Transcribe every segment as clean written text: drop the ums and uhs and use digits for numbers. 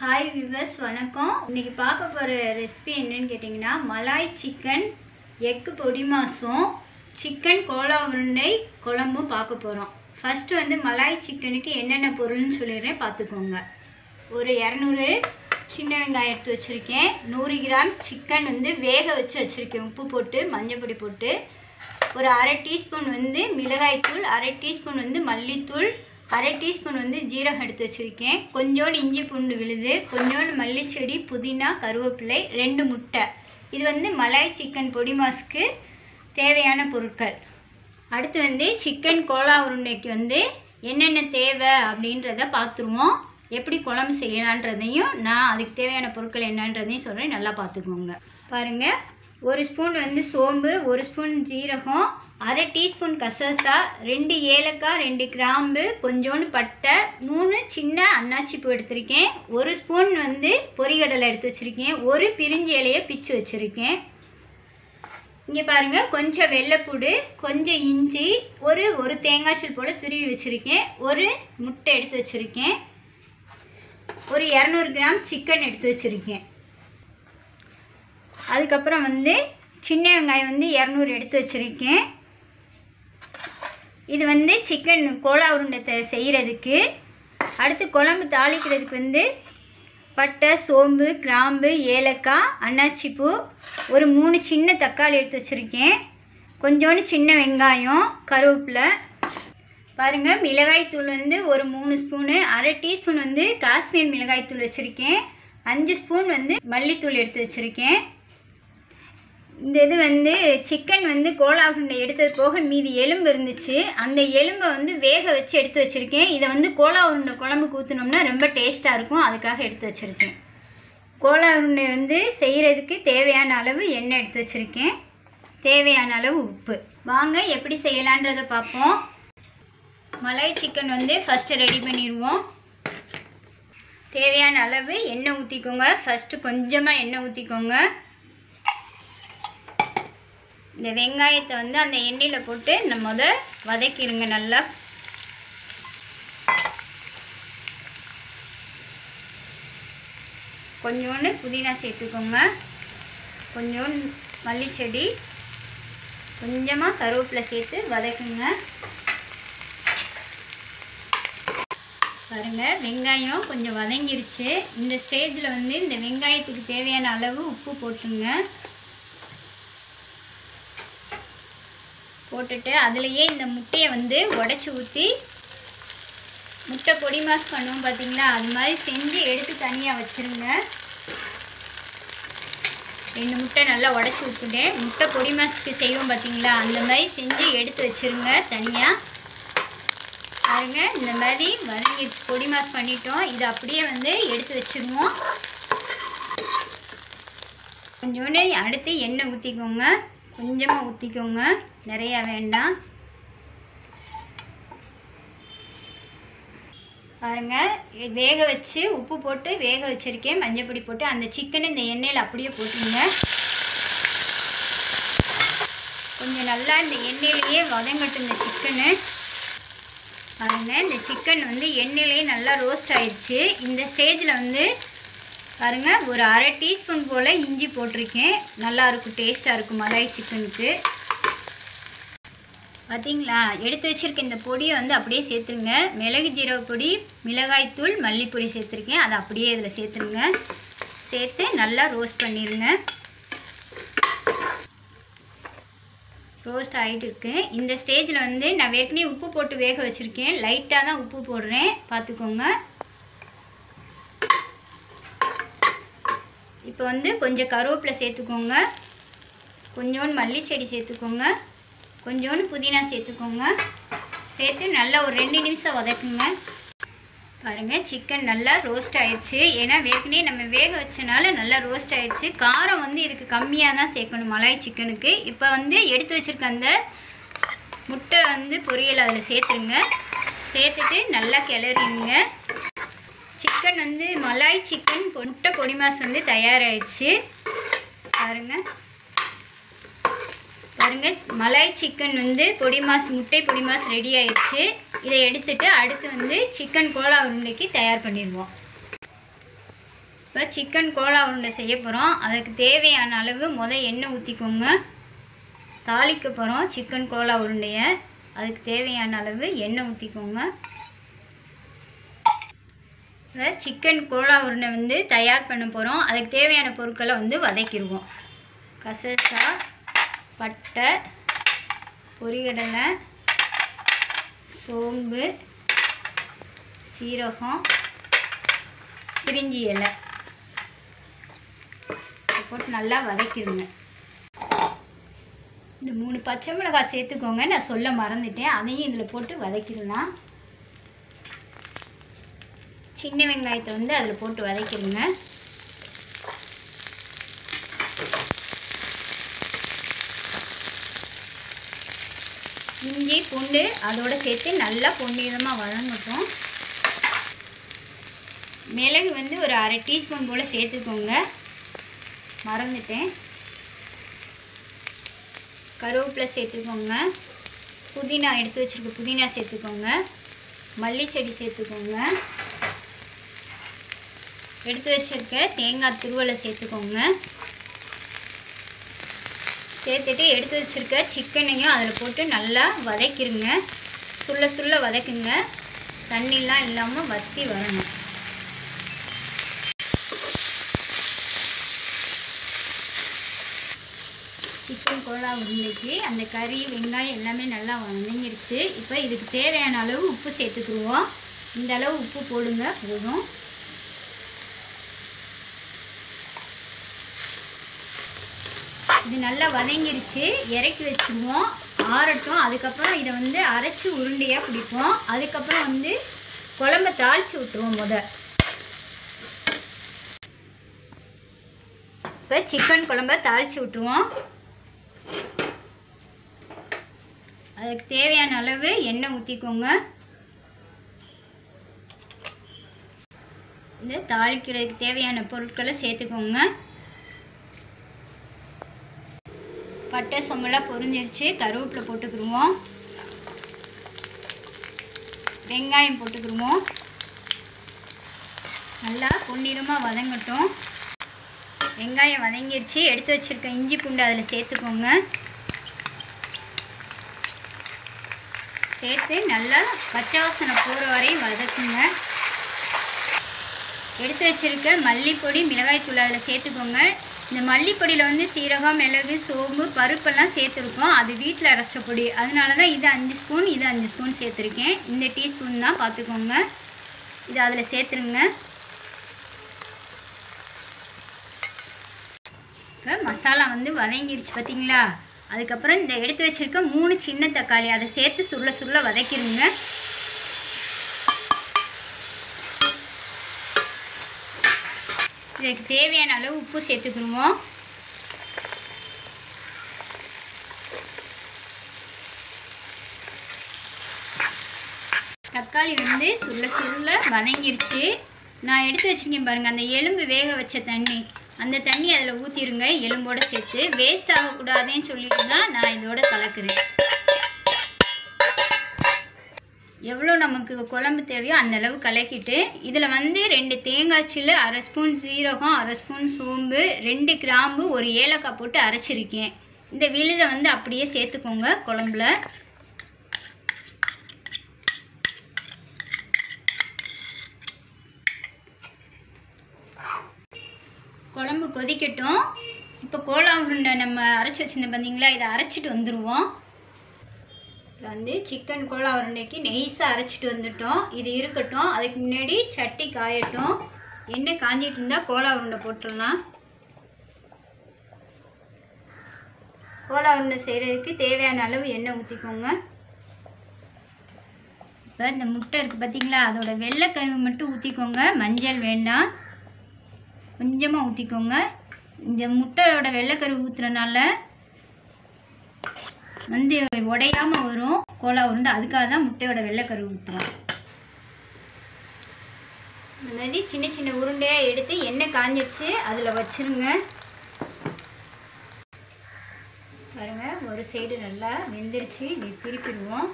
Hi viewers, வணக்கம். இன்றைக்கி பார்க்க போகிற ரெசிபி என்னன்னு கேட்டிங்கன்னா, மலாய் சிக்கன் எக்கு பொடி மாசும் சிக்கன் கோலா உருண்டை குழம்பும் பார்க்க போகிறோம். ஃபஸ்ட்டு வந்து மலாய் சிக்கனுக்கு என்னென்ன பொருள்னு சொல்லிடுறேன், பார்த்துக்கோங்க. ஒரு 200 சின்ன வெங்காயம் எடுத்து வச்சுருக்கேன். 100 கிராம் சிக்கன் வந்து வேக வச்சு வச்சுருக்கேன், உப்பு போட்டு மஞ்சள் பொடி போட்டு. ஒரு அரை டீஸ்பூன் வந்து மிளகாய்த்தூள், அரை டீஸ்பூன் வந்து மல்லித்தூள், அரை டீஸ்பூன் வந்து ஜீரகம் எடுத்து வச்சுருக்கேன். கொஞ்சோண்டு இஞ்சி பூண்டு விழுது, கொஞ்சோண்டு மல்லிச்செடி, புதினா, கருவேப்பிலை, 2 முட்டை. இது வந்து மலாய் சிக்கன் பொடி மாஸுக்கு தேவையான பொருட்கள். அடுத்து வந்து சிக்கன் கோலா உருண்டைக்கு வந்து என்னென்ன தேவை அப்படின்றத பார்த்துருவோம். எப்படி குழம்பு செய்யலான்றதையும் நான் அதுக்கு தேவையான பொருட்கள் என்னன்றதையும் சொல்கிறேன், நல்லா பார்த்துக்கோங்க. பாருங்கள், 1 ஸ்பூன் வந்து சோம்பு, 1 ஸ்பூன் ஜீரகம், அரை டீஸ்பூன் கசகசா, 2 ஏலக்காய், 2 கிராம்பு, கொஞ்சோண்டு பட்டை, 3 சின்ன அன்னாச்சி பூ எடுத்திருக்கேன். 1 ஸ்பூன் வந்து பொரிகடலை எடுத்து வச்சுருக்கேன். 1 பிரிஞ்சி இலையை பிச்சு வச்சுருக்கேன். இங்கே பாருங்கள், கொஞ்சம் வெள்ளைப்பூடு, கொஞ்சம் இஞ்சி, ஒரு தேங்காய்ச்சல் போல் துருவி வச்சுருக்கேன். 1 முட்டை எடுத்து வச்சுருக்கேன். ஒரு 200 கிராம் சிக்கன் எடுத்து வச்சுருக்கேன். அதுக்கப்புறம் வந்து சின்ன வெங்காயம் வந்து 200 எடுத்து வச்சுருக்கேன். இது வந்து சிக்கன் கோலா உருண்டை செய்கிறதுக்கு. அடுத்து குழம்பு தாளிக்கிறதுக்கு வந்து பட்டை, சோம்பு, கிராம்பு, ஏலக்காய், அன்னாச்சிப்பூ, ஒரு 3 சின்ன தக்காளி எடுத்து வச்சுருக்கேன். கொஞ்சோண்டு சின்ன வெங்காயம், கருவேப்பிலை. பாருங்கள், மிளகாய்த்தூள் வந்து ஒரு 3 ஸ்பூனு, அரை டீஸ்பூன் வந்து காஷ்மீர் மிளகாய்த்தூள் வச்சுருக்கேன். 5 ஸ்பூன் வந்து மல்லித்தூள் எடுத்து வச்சுருக்கேன். இந்த இது வந்து சிக்கன் வந்து கோலா உருண்டை எடுத்தது போக மீதி எலும்பு இருந்துச்சு. அந்த எலும்பை வந்து வேக வச்சு எடுத்து வச்சுருக்கேன். இதை வந்து கோலா உருண்டை குழம்புக்கு ஊற்றினோம்னா ரொம்ப டேஸ்ட்டாக இருக்கும், அதுக்காக எடுத்து வச்சுருக்கேன். கோலா உருண்டை வந்து செய்கிறதுக்கு தேவையான அளவு எண்ணெய் எடுத்து வச்சுருக்கேன், தேவையான அளவு உப்பு. வாங்க எப்படி செய்யலான்றதை பார்ப்போம். மலாய் சிக்கன் வந்து ஃபஸ்ட்டு ரெடி பண்ணிடுவோம். தேவையான அளவு எண்ணெய் ஊற்றிக்கோங்க. ஃபஸ்ட்டு கொஞ்சமாக எண்ணெய் ஊற்றிக்கோங்க. இந்த வெங்காயத்தை வந்து அந்த எண்ணெயில் போட்டு நம்ம வதக்கிடுங்க நல்லா. கொஞ்சோண்டு புதினா சேர்த்துக்கோங்க, கொஞ்சோண்டு மல்லிச்செடி, கொஞ்சமாக கருவேப்பிலை சேர்த்து வதக்குங்க. பாருங்கள், வெங்காயம் கொஞ்சம் வதங்கிருச்சு. இந்த ஸ்டேஜில் வந்து இந்த வெங்காயத்துக்கு தேவையான அளவு உப்பு போட்டுருங்க. போட்டுட்டு அதுலேயே இந்த முட்டையை வந்து உடச்சி ஊற்றி, முட்டை பொடி மாஸ் பண்ணுவோம் பார்த்தீங்களா, அது மாதிரி செஞ்சு எடுத்து தனியாக வச்சுருங்க. 2 முட்டை நல்லா உடச்சி ஊற்றுட்டேன். முட்டை பொடி மாஸுக்கு செய்வோம் பார்த்தீங்களா, அந்த மாதிரி செஞ்சு எடுத்து வச்சுருங்க தனியாக. பாருங்க, இந்த மாதிரி வதங்கிடுச்சு, பொடி மாஸ் பண்ணிட்டோம். இது அப்படியே வந்து எடுத்து வச்சுருவோம். கொஞ்சோண்டு அடுத்து எண்ணெய் ஊற்றிக்கோங்க, கொஞ்சமாக ஊற்றிக்கோங்க, நிறையா வேண்டாம். பாருங்கள், வேக வச்சு உப்பு போட்டு வேக வச்சுருக்கேன், மஞ்சள் பொடி போட்டு. அந்த சிக்கனை இந்த எண்ணெயில் அப்படியே போட்டுருங்க. கொஞ்சம் நல்லா இந்த எண்ணெயிலேயே வதங்கட்டும் இந்த சிக்கனு. பாருங்கள், இந்த சிக்கன் வந்து எண்ணெயிலேயே நல்லா ரோஸ்ட் ஆயிடுச்சு. இந்த ஸ்டேஜில் வந்து பாருங்கள், ஒரு அரை டீஸ்பூன் போல் இஞ்சி போட்டிருக்கேன். நல்லாயிருக்கும், டேஸ்ட்டாக இருக்கும் மலாய் சிக்கனுக்கு. பார்த்தீங்களா, எடுத்து வச்சுருக்க இந்த பொடியை வந்து அப்படியே சேர்த்துருங்க. மிளகு ஜீரக பொடி, மிளகாய்த்தூள், மல்லிப்பொடி சேர்த்துருக்கேன், அதை அப்படியே இதில் சேர்த்துருங்க. சேர்த்து நல்லா ரோஸ்ட் பண்ணிடுங்க. ரோஸ்ட் ஆகிட்டு இருக்கு. இந்த ஸ்டேஜில் வந்து நான் ஏற்கனவே உப்பு போட்டு வேக வச்சுருக்கேன், லைட்டாக தான் உப்பு போடுறேன், பார்த்துக்கோங்க. இப்போ வந்து கொஞ்சம் கருவேப்பிலை சேர்த்துக்கோங்க, கொஞ்சோண்டு மல்லிச்செடி சேர்த்துக்கோங்க, கொஞ்சோண்டு புதினா சேர்த்துக்கோங்க. சேர்த்து நல்லா ஒரு 2 நிமிஷம் வதக்குங்க. பாருங்கள், சிக்கன் நல்லா ரோஸ்ட் ஆயிடுச்சு. ஏன்னா ஏற்கனவே நம்ம வேக வச்சனால நல்லா ரோஸ்ட் ஆயிடுச்சு. காரம் வந்து இதுக்கு கம்மியாக தான் சேர்க்கணும் மலாய் சிக்கனுக்கு. இப்போ வந்து எடுத்து வச்சுருக்க அந்த முட்டை வந்து பொரியல் அதில் சேர்த்துருங்க. சேர்த்துட்டு நல்லா கிளறிடுங்க. சிக்கன் வந்து மலாய் சிக்கன் முட்டை பொடி மாஸ் வந்து தயாராகிடுச்சு. பாருங்கள் பாருங்கள், மலாய் சிக்கன் வந்து பொடி மாஸ், முட்டை பொடி மாஸ் ரெடி ஆயிடுச்சு. இதை எடுத்துட்டு அடுத்து வந்து சிக்கன் கோலா உருண்டைக்கு தயார் பண்ணிடுவோம். இப்போ சிக்கன் கோலா உருண்டை செய்ய போகிறோம். அதுக்கு தேவையான அளவு எண்ணெய் ஊற்றிக்கோங்க. தாளிக்க போகிறோம் சிக்கன் கோலா உருண்டையை. அதுக்கு தேவையான அளவு எண்ணெய் ஊற்றிக்கோங்க. இப்போ சிக்கன் கோலா உருண்டை தயார் பண்ண போகிறோம். அதுக்கு தேவையான பொருட்களை வதக்கிடுவோம். கசகசா, பட்டை, பொரிகடலை, சோம்பு, சீரகம், பிரிஞ்சி இலை போட்டு நல்லா வதக்கிடுங்க. இந்த 3 பச்சை மிளகாய் சேர்த்துக்கோங்க. நான் சொல்ல மறந்துட்டேன், அதையும் இதில் போட்டு வதக்கிடலாம். சின்ன வெங்காயத்தை அதில் போட்டு வதக்கிடுங்க. இஞ்சி பூண்டு அதோடு சேர்த்து நல்லா பொன்னிறமாக வதங்கட்டும். மிளகு ஒரு அரை டீஸ்பூன் போல் சேர்த்துக்கோங்க, மறந்துட்டேன். கருவேப்பிலை சேர்த்துக்கோங்க. புதினா எடுத்து வச்சுருக்க புதினா சேர்த்துக்கோங்க. மல்லி செடி சேர்த்துக்கோங்க. எடுத்து வச்சுருக்க தேங்காய் துருவலை சேர்த்துக்கோங்க. சேர்த்துட்டு எடுத்து வச்சுருக்க சிக்கனையும் அதில் போட்டு நல்லா வதக்கிடுங்க. சுள்ள சுள்ள வதக்குங்க, தண்ணிலாம் இல்லாமல் வற்றி வரணும். சிக்கன் கோலா உருண்டைக்கு அந்த கறி வெங்காயம் எல்லாமே நல்லா வதங்கிருச்சு. இப்போ இதுக்கு தேவையான அளவு உப்பு சேர்த்துக்குருவோம். இந்த அளவு உப்பு போடுங்க போதும். இது நல்லா வதங்கிருச்சு, இறக்கி வச்சுருவோம், ஆறட்டும். அதுக்கப்புறம் இதை அரைச்சி உருண்டையாக பிடிப்போம். அதுக்கப்புறம் குழம்ப தாளித்து விட்டுருவோம். இப்போ சிக்கன் குழம்ப தாளித்து விட்டுருவோம். அதுக்கு தேவையான அளவு எண்ணெய் ஊற்றிக்கோங்க. இந்த தாளிக்கிறதுக்கு தேவையான பொருட்களை சேர்த்துக்கோங்க. பட்டை சோம்பெல்லாம் பொரிஞ்சிருச்சு, கருவேப்பிலை போட்டுக்கிடுவோம். வெங்காயம் போட்டுக்கிடுவோம். நல்லா பொன்னிறமாக வதங்கட்டும். வெங்காயம் வதங்கிருச்சு. எடுத்து வச்சுருக்க இஞ்சி பூண்டு அதில் சேர்த்துக்கோங்க. சேர்த்து நல்லா பச்சை வாசனை போகிற வரையும் வதக்குங்க. எடுத்து வச்சுருக்க மல்லிப்பொடி, மிளகாய்த்தூள் அதில் சேர்த்துக்கோங்க. இந்த மல்லிப்பொடியில் சீரகம், மிளகு, சோம்பு, பருப்பெல்லாம் சேர்த்துருக்கோம். அது வீட்டில் அரைச்ச பொடி, அதனால தான் இது 5 ஸ்பூன், இது 5 ஸ்பூன் சேர்த்துருக்கேன். இந்த டீஸ்பூன் தான் பார்த்துக்கோங்க. இது அதில் சேர்த்துருங்க. இப்போ மசாலா வதங்கிருச்சு பார்த்தீங்களா. அதுக்கப்புறம் இந்த எடுத்து வச்சுருக்க 3 சின்ன தக்காளி அதை சேர்த்து சுருள சுருள வதக்கிடுங்க. இதுக்கு தேவையான அளவு உப்பு சேர்த்துக்கிடுவோம். தக்காளி சுருள சுருள வதங்கிருச்சு. நான் எடுத்து வச்சுருக்கேன் பாருங்கள், அந்த எலும்பு வேக வச்ச தண்ணி, அந்த தண்ணி அதில் ஊற்றிடுங்க. எலும்போடு சேர்த்து வேஸ்ட் ஆகக்கூடாதுன்னு சொல்லிட்டு தான் நான் இதோட கலக்குறேன். எவ்வளோ நமக்கு குழம்பு தேவையோ அந்த அளவு கலக்கிட்டு இதில் 2 தேங்காய் சில்லு, அரை ஸ்பூன் சீரகம், அரை ஸ்பூன் சோம்பு, 2 கிராம்பு, 1 ஏலக்காய் போட்டு அரைச்சிருக்கேன். இந்த விழுதை அப்படியே சேர்த்துக்கோங்க குழம்புல. குழம்பு கொதிக்கட்டும். இப்போ கோலா உருண்டை நம்ம அரைச்சி வச்சுருந்தோம் பார்த்தீங்களா, இதை அரைச்சிட்டு வந்துடுவோம். சிக்கன் கோலா உருண்டைக்கு நெய்ஸாக அரைச்சிட்டு வந்துட்டோம். இது இருக்கட்டும். அதுக்கு முன்னாடி சட்டி காயட்டும். எண்ணெய் காஞ்சிட்டு இருந்தால் கோலா உருண்டை போட்டுடலாம். கோலா உருண்டை செய்கிறதுக்கு தேவையான அளவு எண்ணெய் ஊற்றிக்கோங்க. இப்போ இந்த முட்டை இருக்குது பார்த்தீங்களா, அதோட வெள்ளைக்கருவு மட்டும் ஊற்றிக்கோங்க. மஞ்சள் வேண்டாம், கொஞ்சமாக ஊற்றிக்கோங்க. இந்த முட்டையோட வெள்ளைக்கருவு ஊற்றுறனால உடையாமல் வரும் கோலா உருண்டை. அதுக்காக தான் முட்டையோட வெள்ளைக்கருவு ஊற்றுறோம். இந்த மாதிரி சின்ன சின்ன உருண்டையாக எடுத்து எண்ணெய் காஞ்சிச்சு அதில் வச்சுருங்க. பாருங்கள், ஒரு சைடு நல்லா வெந்துருச்சு. இப்படி திருப்பிடுவோம்.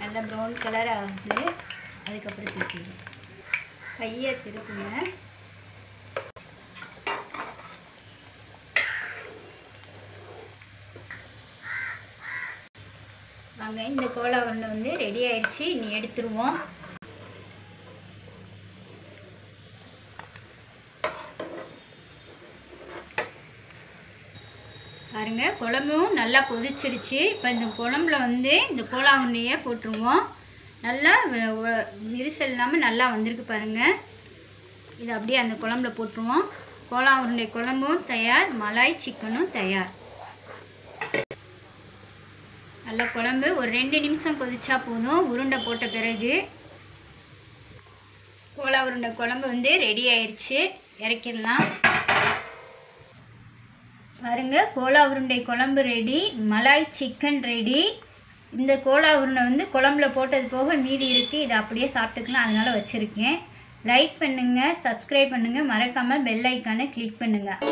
நல்லா ப்ரௌன் கலர் ஆகுது. அதுக்கப்புறம் திருப்பிடுவோம். கையை திருப்புங்க. வாங்க, இந்த கோலா உருண்டை வந்து ரெடி ஆயிடுச்சு. இனி எடுத்துருவோம். பாருங்க, குழம்பும் நல்லா கொதிச்சிருச்சு. இப்போ இந்த குழம்புல வந்து இந்த கோலா உருண்டையை போட்டுருவோம். நல்லா விரிசல் இல்லாமல் நல்லா வந்திருக்கு பாருங்கள். இது அப்படியே அந்த குழம்புல போட்டுருவோம். கோலா உருண்டை குழம்பும் தயார், மலாய் சிக்கனும் தயார். நல்லா குழம்பு ஒரு 2 நிமிஷம் கொதிச்சா போதும். உருண்டை போட்ட பிறகு கோலா உருண்டை குழம்பு வந்து ரெடி ஆயிடுச்சு. இறக்கிடலாம். பாருங்க, கோலா உருண்டை குழம்பு ரெடி, மலாய் சிக்கன் ரெடி. இந்த கோலா உருண்டை வந்து குழம்புல போட்டது போக மீதி இருக்குது. இதை அப்படியே சாப்பிட்டுக்கலாம், அதனால் வச்சுருக்கேன். லைக் பண்ணுங்கள், சப்ஸ்கிரைப் பண்ணுங்கள், மறக்காமல் பெல் ஐக்கானை கிளிக் பண்ணுங்கள்.